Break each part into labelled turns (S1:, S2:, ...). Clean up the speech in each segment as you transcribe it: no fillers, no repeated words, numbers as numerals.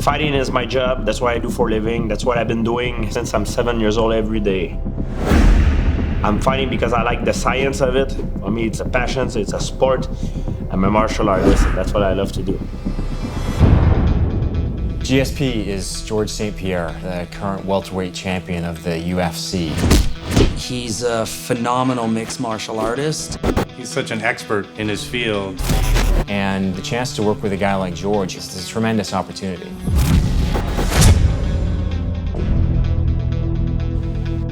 S1: Fighting is my job. That's what I do for a living. That's what I've been doing since I'm 7 years old every day. I'm fighting because I like the science of it. For me, it's a passion, so it's a sport. I'm a martial artist, and that's what I love to do.
S2: GSP is George St. Pierre, the current welterweight champion of the UFC.
S3: He's a phenomenal mixed martial artist.
S4: He's such an expert in his field.
S2: And the chance to work with a guy like George is a tremendous opportunity.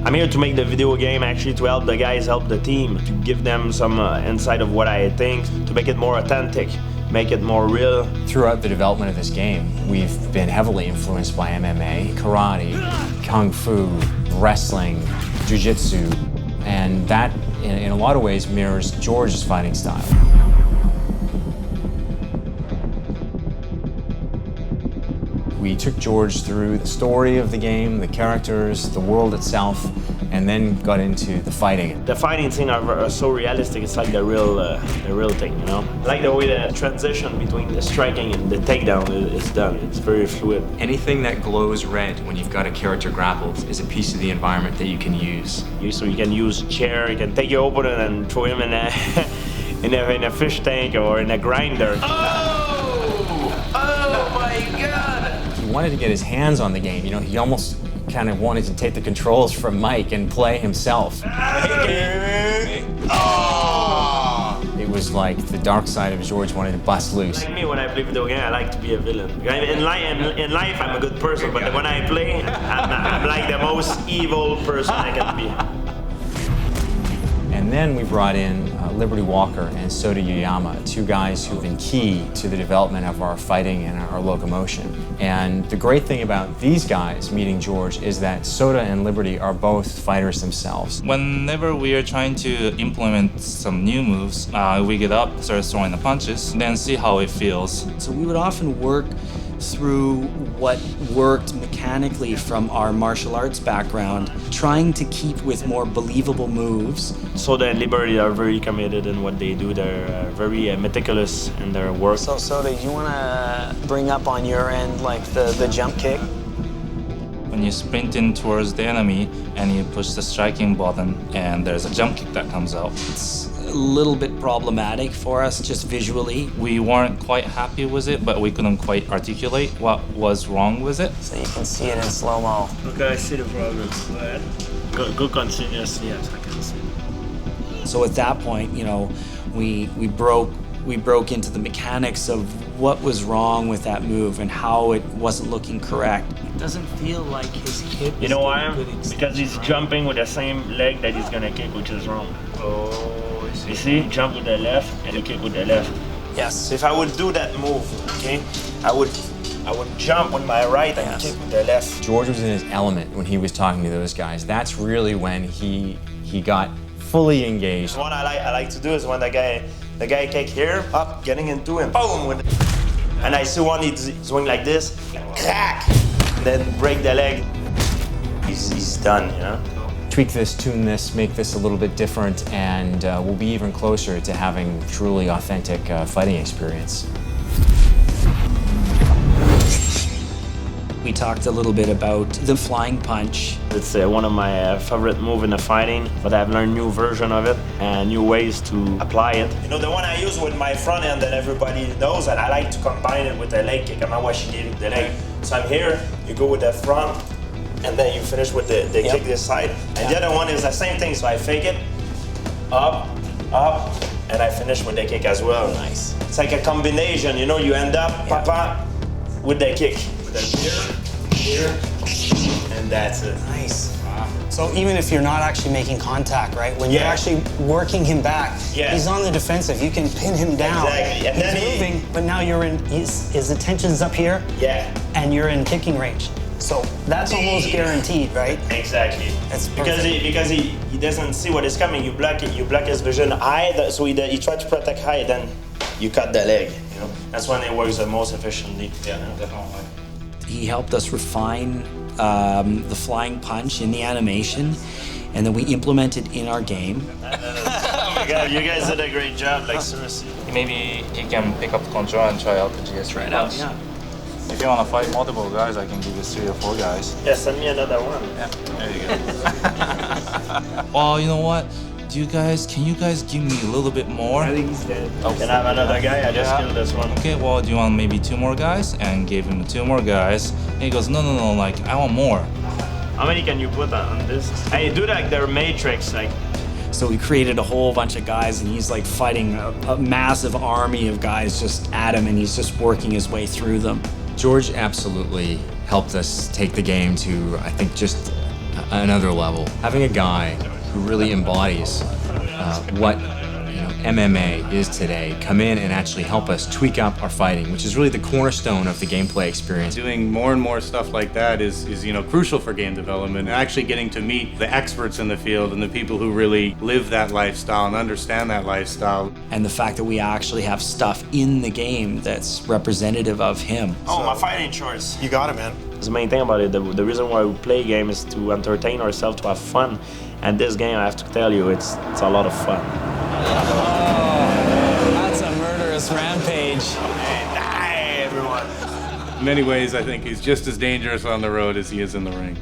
S1: I'm here to make the video game, actually, to help the guys help the team, to give them some insight of what I think, to make it more authentic, make it more real.
S2: Throughout the development of this game, we've been heavily influenced by MMA, karate, kung fu, wrestling, jiu-jitsu, and that, in a lot of ways, mirrors George's fighting style. We took George through the story of the game, the characters, the world itself, and then got into the fighting.
S1: The fighting scene are so realistic, it's like the real thing, you know? I like the way the transition between the striking and the takedown is done. It's very fluid.
S2: Anything that glows red when you've got a character grappled is a piece of the environment that you can use.
S1: So you can use a chair, you can take your opponent and throw him in a, in a fish tank or in a grinder.
S3: Oh my God!
S2: He wanted to get his hands on the game. You know, he almost kind of wanted to take the controls from Mike and play himself. It was like the dark side of George wanted to bust loose.
S1: Like me, when I play video game, I like to be a villain. In life, I'm a good person, but when I play, I'm like the most evil person I can be.
S2: And then we brought in Liberty Walker and Sota Yuyama, two guys who've been key to the development of our fighting and our locomotion. And the great thing about these guys meeting George is that Sota and Liberty are both fighters themselves.
S5: Whenever we are trying to implement some new moves, we get up, start throwing the punches, then see how it feels.
S3: So we would often work through what worked mechanically from our martial arts background, trying to keep with more believable moves.
S1: Sota and Liberty are very committed in what they do. They're very meticulous in their work.
S6: So Sota, you want to bring up on your end like the jump kick?
S5: When you sprint in towards the enemy and you push the striking button and there's a jump kick that comes out.
S3: It's a little bit problematic for us just visually.
S5: We weren't quite happy with it, but we couldn't quite articulate what was wrong with it.
S6: So you can see it in slow-mo.
S1: Okay, I see the problem. Go ahead. Go continuously, yes, I can see it.
S3: So at that point, you know, we broke into the mechanics of what was wrong with that move and how it wasn't looking correct.
S6: It doesn't feel like his hip is
S1: You know why?
S6: getting good extension,
S1: Because he's
S6: right?
S1: jumping with the same leg that he's gonna kick, which is wrong.
S6: Oh, I see.
S1: You see? Jump with the left and you kick with the left.
S6: Yes.
S1: If I would do that move, okay, I would jump with my right and kick with the left.
S2: George was in his element when he was talking to those guys. That's really when he got fully engaged.
S1: What I like to do is when the guy kick here, up, getting into him, boom, with and I see one he's doing like this, crack, and then break the leg. He's done, you know?
S2: Tweak this, tune this, make this a little bit different, and we'll be even closer to having truly authentic fighting experience.
S3: We talked a little bit about the flying punch.
S1: It's one of my favorite moves in the fighting, but I've learned new version of it and new ways to apply it. You know, the one I use with my front end that everybody knows, and I like to combine it with the leg kick. I'm not washing it with the leg. So I'm here, you go with the front, and then you finish with the kick this side. And the other one is the same thing, so I fake it, up, and I finish with the kick as well.
S6: Nice.
S1: It's like a combination, you know, you end up, papa, with the kick. Here, and that's it.
S6: Nice. So even if you're not actually making contact, right? When you're actually working him back, he's on the defensive. You can pin him down.
S1: Exactly. And
S6: he's
S1: then
S6: moving, but now you're in. His attention's up here.
S1: Yeah.
S6: And you're in kicking range. So that's almost guaranteed, right?
S1: Exactly.
S6: That's
S1: because he doesn't see what is coming. You block it. You block his vision eye. So he try to protect eye. Then you cut the leg. You know. That's when it works the most efficiently. Yeah, definitely.
S3: He helped us refine the flying punch in the animation, and then we implemented in our game.
S1: Oh my God, you guys did a great job, like seriously.
S5: Maybe he can pick up the control and try out the GS.
S3: Try it out, yeah.
S5: If you want to fight multiple guys, I can give you 3 or 4 guys.
S1: Yeah, send me another one.
S5: Yeah, there you go. Well, you know what? Can you guys give me a little bit more?
S1: I think he's dead. Can I have another guy? I just killed this one.
S5: Okay, well, do you want maybe 2 more guys? And gave him 2 more guys. And he goes, no, like, I want more.
S1: How many can you put on this? Hey, do like their Matrix, like.
S3: So we created a whole bunch of guys, and he's like fighting a massive army of guys just at him, and he's just working his way through them.
S2: George absolutely helped us take the game to, I think, just another level. Having a guy who really embodies what MMA is today come in and actually help us tweak up our fighting, which is really the cornerstone of the gameplay experience.
S4: Doing more and more stuff like that is crucial for game development, and actually getting to meet the experts in the field and the people who really live that lifestyle and understand that lifestyle.
S3: And the fact that we actually have stuff in the game that's representative of him.
S1: Oh, my fighting choice.
S6: You got it, man.
S1: That's the main thing about it. The reason why we play game is to entertain ourselves, to have fun. And this game, I have to tell you, it's a lot of fun.
S3: That's a murderous rampage.
S1: Die, everyone.
S4: In many ways, I think he's just as dangerous on the road as he is in the ring.